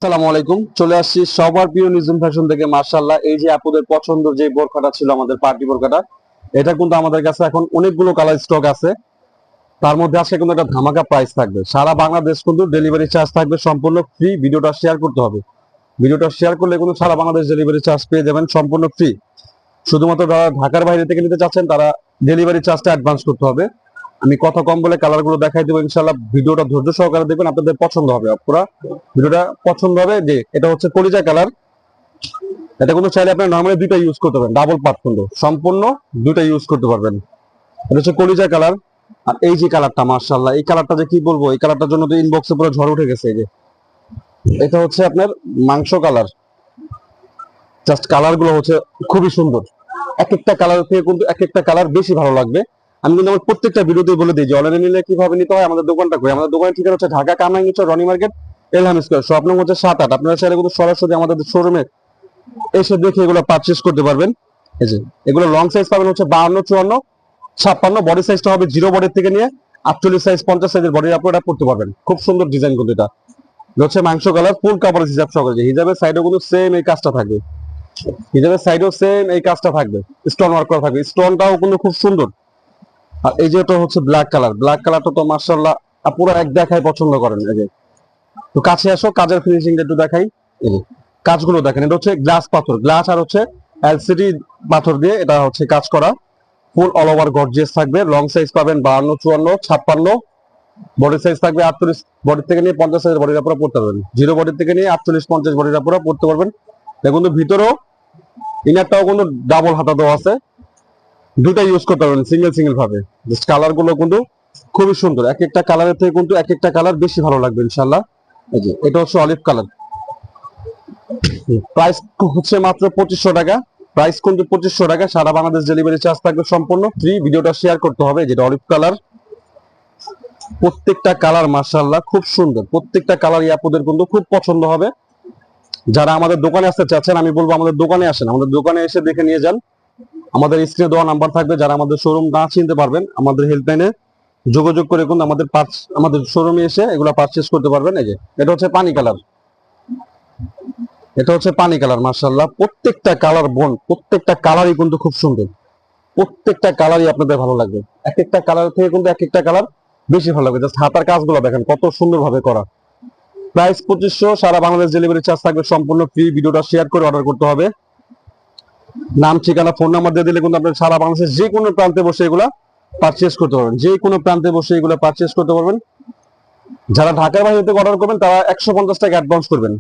আসসালামু আলাইকুম। চলে আসছি সবার প্রিয় নিজুম ফ্যাশন থেকে। মাশাআল্লাহ, এই যে আপুদের পছন্দের যে বোরখাটা ছিল, আমাদের পার্টি বোরখাটা, এটা কিন্তু আমাদের কাছে এখন অনেকগুলো কালার স্টক আছে। তার মধ্যে আজকে কিন্তু একটা ধামাকা প্রাইস থাকবে। সারা বাংলাদেশ কিন্তু ডেলিভারি চার্জ থাকবে সম্পূর্ণ ফ্রি। ভিডিওটা শেয়ার করতে হবে। ভিডিওটা শেয়ার করলে কিন্তু সারা বাংলাদেশ ডেলিভারি চার্জ পেয়ে যাবেন সম্পূর্ণ ফ্রি। শুধুমাত্র যারা ঢাকার বাইরে থেকে নিতে চাচ্ছেন তারা ডেলিভারি চার্জটা অ্যাডভান্স করতে হবে। আমি কথা কম বলে কালার গুলো দেখাই দেবো ইনশাল্লাহ। ভিডিওটা ধৈর্য সহকারে দেখবেন, আপনাদের পছন্দ হবে। পুরো ভিডিওটা পছন্দ হবে। যে এটা হচ্ছে কলিজা কালার, এটা কিন্তু চাইলে আপনি নরমালি দুইটা ইউজ করতে পারবেন, ডাবল পার্ট কিন্তু সম্পূর্ণ দুইটা ইউজ করতে পারবেন। এটা হচ্ছে কলিজা কালার। আর এই যে কালারটা, মাশাআল্লাহ, এই কালারটা যে কি বলবো, এই কালারটার জন্য তো ইনবক্সে পুরো ঝড় উঠে গেছে। এই যে এটা হচ্ছে আপনার মাংস কালার। জাস্ট কালার গুলো হচ্ছে খুবই সুন্দর। এক একটা কালার থেকে কিন্তু এক একটা কালার বেশি ভালো লাগবে। আমি কিন্তু আমার প্রত্যেকটা ভিডিওতে বলে দিই যে অনলাইনে নিলে কিভাবে নিতে হয়। আমাদের দোকানটা কই, আমাদের দোকানের ঠিকানা হচ্ছে Dhaka Kamrangirchar Roni market, Elham square, shop number হচ্ছে 7-8। আপনারা চাইলে কিন্তু সরাসরি আমাদের শোরুমে এসে দেখে এগুলো পারচেজ করতে পারবেন। এই যে এগুলো লং সাইজ পাবেন হচ্ছে 52, 54, 56। বডি সাইজটা হবে 0 বডির থেকে নিয়ে 48 সাইজ, 50 সাইজের বডির আপনারা পড়তে পারবেন। খুব সুন্দর ডিজাইন কিন্তু এটা। এটা হচ্ছে মাংস কালার, ফুল কাপড়ের হিজাব সহকারে। হিজাবের সাইডেও কিন্তু সেম এই কাজটা থাকবে। হিজাবের সাইডেও সেম এই কাজটা থাকবে, স্টোন ওয়ার্ক করা থাকবে। স্টোনটাও কিন্তু খুব সুন্দর। আর এই যে এটা হচ্ছে ব্ল্যাক কালার। ব্ল্যাক কালারটা তো মাশাআল্লাহ পুরো এক দেখায় পছন্দ করেন। এই যে তো কাছে আসো, কাজের ফিনিশিংটা একটু দেখাই। এই যে কাজগুলো দেখেন, এটা হচ্ছে গ্লাস পাথর, গ্লাস আর হচ্ছে এলসিডি পাথর দিয়ে এটা হচ্ছে কাজ করা। ফুল অল ওভার গর্জিয়াস থাকবে। লং সাইজ পাবেন 52, 54, 56। বডি সাইজ থাকবে 48 বডি থেকে নিয়ে 50 সাইজের বডির উপরে পড়তে পারবেন। 0 বডি থেকে নিয়ে 48, 50 বডির উপরে পড়তে পারবেন। দেখুন তো ভিতরেও ইনারটাও কিন্তু ডাবল হাতা দেওয়া আছে। দুইটা ইউজ করতে পারবেন সিঙ্গেল সিঙ্গেল ভাবে। জাস্ট কালার গুলো কিন্তু খুবই সুন্দর। এক একটা কালারের থেকে কিন্তু এক একটা কালার বেশি ভালো লাগবে ইনশাআল্লাহ। এই যে এটা হচ্ছে অলিভ কালার। প্রাইস হচ্ছে মাত্র 2500 টাকা। প্রাইস কিন্তু 2500 টাকা। সারা বাংলাদেশ ডেলিভারি চার্জ থাকবে সম্পূর্ণ ফ্রি। ভিডিওটা শেয়ার করতে হবে। যেটা অলিভ কালার, প্রত্যেকটা কালার মাশাআল্লাহ খুব সুন্দর। প্রত্যেকটা কালার ইয়াপুদের কিন্তু খুব পছন্দ হবে। যারা আমাদের দোকানে আসতে চাচ্ছেন, আমি বলবো আমাদের দোকানে আসেন। আমাদের দোকানে এসে দেখে নিয়ে যান। আমাদের স্ক্রিনে দেওয়া নাম্বার থাকবে। যারা আমাদের শোরুম না চিনতে পারবেন, আমাদের হেল্পলাইনে যোগাযোগ করে কিন্তু আমাদের শোরুমে এসে এগুলা পারচেজ করতে পারবেন। এই যে এটা হচ্ছে পানি কালার। এটা হচ্ছে পানি কালার। মাশাআল্লাহ, প্রত্যেকটা কালার প্রত্যেকটা কালারই কিন্তু খুব সুন্দর। প্রত্যেকটা কালারই আপনাদের ভালো লাগবে। এক একটা কালার থেকে কিন্তু এক একটা কালার বেশি ভালো লাগবে। জাস্ট হাতার কাজগুলো দেখেন কত সুন্দর ভাবে করা। প্রাইস 2500। সারা বাংলাদেশ ডেলিভারি চার্জ থাকবে সম্পূর্ণ ফ্রি। ভিডিওটা শেয়ার করে অর্ডার করতে হবে। নাম, ঠিকানা, ফোন নাম্বার দিয়ে দিলে কিন্তু আপনার সারা বাংলাদেশের যে কোনো প্রান্তে বসে এগুলা পারচেজ করতে পারবেন। যে কোনো প্রান্তে বসে এগুলো পারচেজ করতে পারবেন। যারা ঢাকার বাইরে থেকে অর্ডার করবেন তারা 150 টাকা অ্যাডভান্স করবেন।